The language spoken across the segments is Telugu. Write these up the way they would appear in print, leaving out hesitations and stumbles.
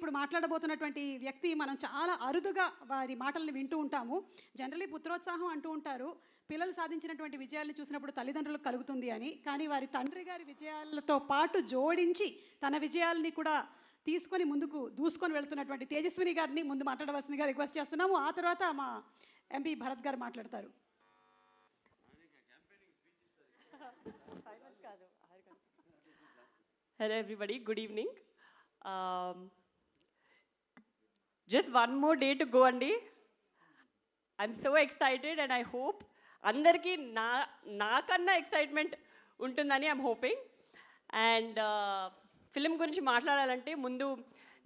ఇప్పుడు మాట్లాడబోతున్నటువంటి వ్యక్తి మనం చాలా అరుదుగా వారి మాటల్ని వింటూ ఉంటాము. జనరలీ పుత్రోత్సాహం అంటూ ఉంటారు, పిల్లలు సాధించినటువంటి విజయాలను చూసినప్పుడు తల్లిదండ్రులకు కలుగుతుంది అని. కానీ వారి తండ్రి గారి విజయాలతో పాటు జోడించి తన విజయాల్ని కూడా తీసుకొని ముందుకు దూసుకొని వెళ్తున్నటువంటి తేజస్విని గారిని ముందు మాట్లాడవలసిందిగా రిక్వెస్ట్ చేస్తున్నాము. ఆ తర్వాత మా ఎంపీ భరత్ గారు మాట్లాడతారు. Hello everybody, good evening. Just one more day to go andi. I'm so excited and I hope andarki nakanna excitement untundani I'm hoping. And film gurinchi maatladalante mundu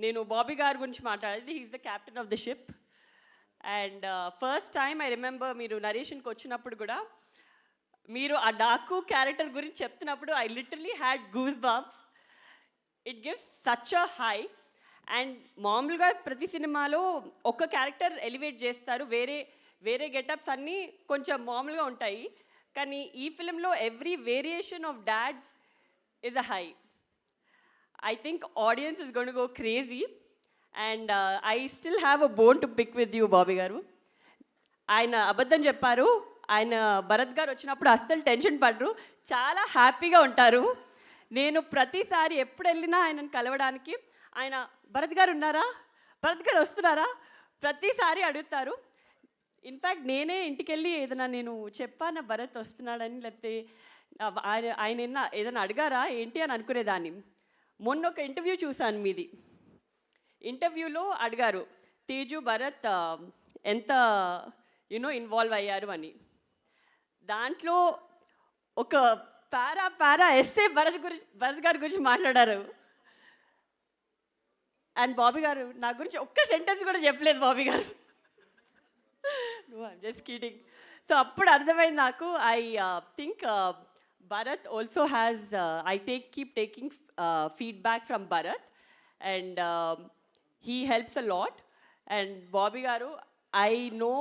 nenu Bobby garu gurinchi maatladali. He's the captain of the ship. And first time I remember meeru narration ki vachinappudu kuda meeru aa Daku character gurinchi cheptunappudu I literally had goosebumps. It gives such a high. And మామూలుగా ప్రతి సినిమాలో ఒక క్యారెక్టర్ ఎలివేట్ చేస్తారు, వేరే వేరే గెటప్స్ అన్నీ కొంచెం మామూలుగా ఉంటాయి. కానీ ఈ ఫిలింలో every variation of dads is a high. I think audience is gonna go crazy. And I still have a bone to pick with you Bobby garu. ఆయన అబద్ధం చెప్పారు, ఆయన భరత్ గారు వచ్చినప్పుడు అస్సలు టెన్షన్ పడరు, చాలా హ్యాపీగా ఉంటారు. నేను ప్రతిసారి ఎప్పుడు వెళ్ళినా ఆయనను కలవడానికి ఆయన భరత్ గారు ఉన్నారా, భరత్ గారు వస్తున్నారా ప్రతిసారి అడుగుతారు. ఇన్ఫ్యాక్ట్ నేనే ఇంటికి వెళ్ళి ఏదైనా నేను చెప్పాను భరత్ వస్తున్నాడని, లేకపోతే ఆయన ఏదైనా అడిగారా ఏంటి అని అనుకునేదాన్ని. మొన్న ఒక ఇంటర్వ్యూ చూశాను మీది. ఇంటర్వ్యూలో అడిగారు తేజు భరత్ ఎంత ఇన్వాల్వ్ అయ్యారు అని. దాంట్లో ఒక పారా ఎస్సే భరత్ గారి గురించి మాట్లాడారు. అండ్ బాబీ గారు నా గురించి ఒక్క సెంటెన్స్ కూడా చెప్పలేదు బాబీ గారు. I'm just kidding. సో అప్పుడు అర్థమైంది నాకు. I think Bharat also has keep taking feedback from Bharat and he helps a lot. అండ్ Bobby garu, I know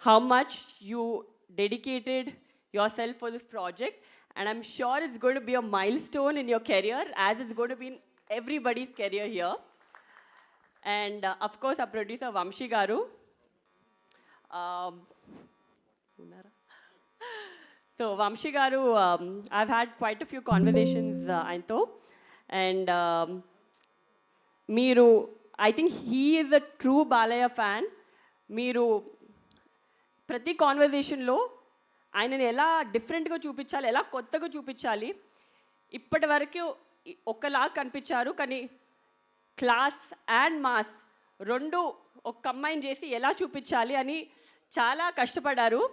how much you dedicated yourself for this project and I'm sure it's going to be a milestone in your career as it's going to be in everybody's career here. And of course our producer Vamshi garu, so Vamshi garu, I've had quite a few conversations ayantho, and meeru, I think he is a true Balaya fan. Meeru prati conversation lo ఆయనని ఎలా డిఫరెంట్గా చూపించాలి, ఎలా కొత్తగా చూపించాలి, ఇప్పటి వరకు ఒకలా కనిపించారు కానీ క్లాస్ అండ్ మాస్ రెండు ఒక కంబైన్ చేసి ఎలా చూపించాలి అని చాలా కష్టపడ్డారు.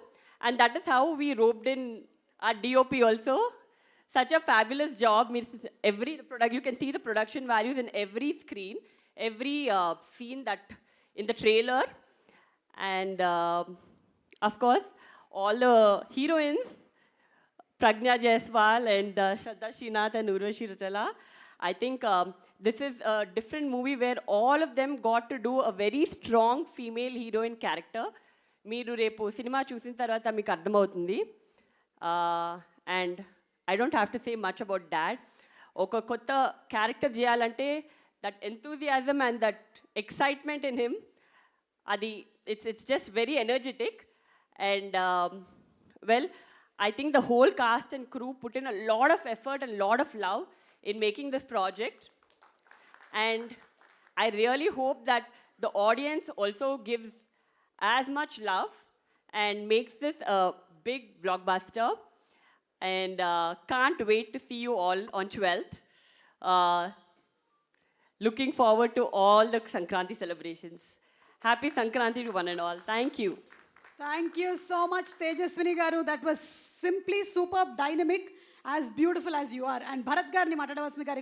And that is how we roped in our DOP also. Such a fabulous job. మీరు every product you can see the production values in every screen, every scene that in the trailer. And of course all the heroines, Pragna Jaiswal and Shraddha Srinath and Urvashi Rujala. I think this is a different movie where all of them got to do a very strong female heroine character. Meeru repu cinema chusin tarvata meeku ardhamautundi. And I don't have to say much about that. Oka kotta character cheyalante that enthusiasm and that excitement in him, adi it's just very energetic. And well, I think the whole cast and crew put in a lot of effort and a lot of love in making this project. And I really hope that the audience also gives as much love and makes this a big blockbuster. And can't wait to see you all on 12th. Looking forward to all the Sankranti celebrations. Happy Sankranti to one and all. Thank you. Thank you so much, Tejaswini garu. That was simply superb, dynamic, as beautiful as you are. And Bharat garni maatadavasinదిగా